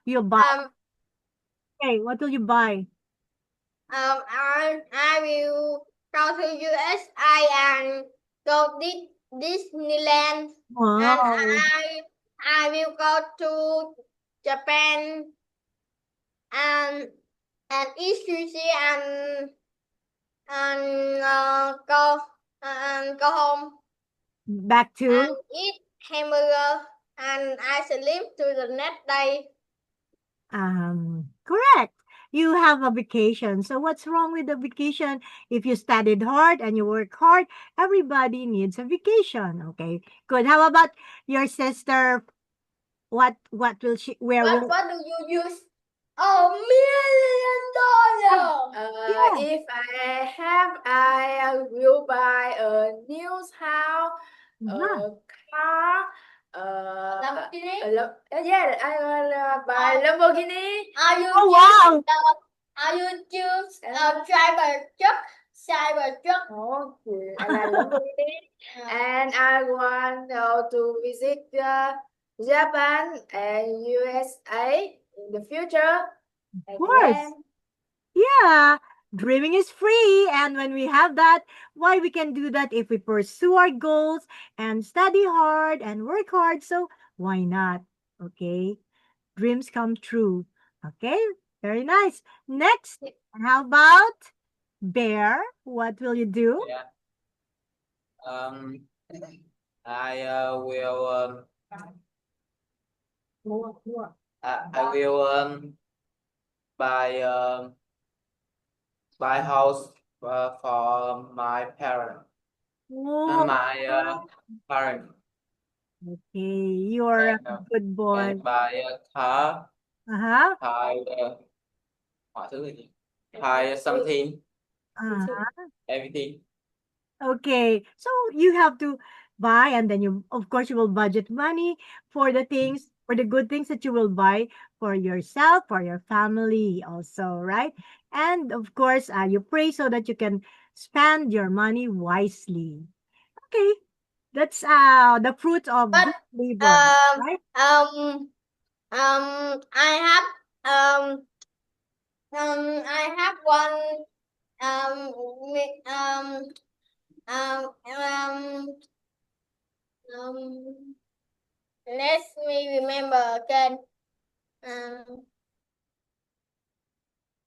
you buy? Um, Okay, what will you buy? I will go to USA and go Disneyland, and Wow. I will go to Japan and eat sushi and go home Back and to? eat hamburger and I sleep to the next day. Correct. You have a vacation. So what's wrong with the vacation? If you studied hard and you work hard, everybody needs a vacation. Okay, good. How about your sister? What will she? Where will? What do you use? $1 million. Yeah. If I will buy a new house, Yeah. a car, Lamborghini? yeah, I will buy Lamborghini. Oh wow. Are you choose Cybertruck? Cybertruck. Okay, I like Lamborghini, and I want to visit Japan and USA in the future. Of course. Again, Yeah. Dreaming is free, and when we have that, why we can do that if we pursue our goals and study hard and work hard. So why not? Okay. Dreams come true. Okay, very nice. Next, how about Bear? What will you do? Yeah. I will I will buy buy house for my parents and Oh, my parents okay, you're a good boy. and buy a car, Uh-huh. buy mọi thứ gì? Buy something, Uh-huh. everything. Okay, so you have to buy, and then you, of course, you will budget money for the things, for the good things that you will buy for yourself, for your family, also, right? And of course, you pray so that you can spend your money wisely. Okay, that's the fruit of But good labor, right? I have I have one let me remember again.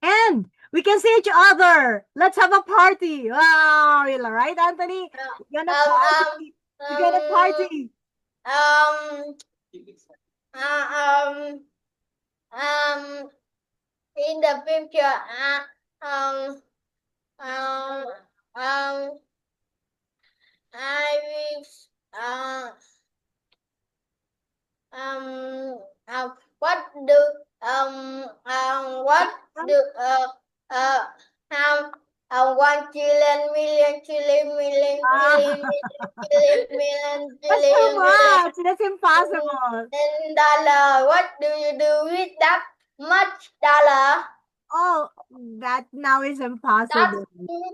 And we can see each other. Let's have a party. Wow, right, Anthony? We're gonna party. We're gonna party. Um, um, in the future, um, um, um, I wish, what do, what do, um, 1 trillion, million, trillion, million, trillion, million, million, That's too trillion, million, much. That's impossible. $10. What do you do with that much dollar? Oh, that now is That impossible. with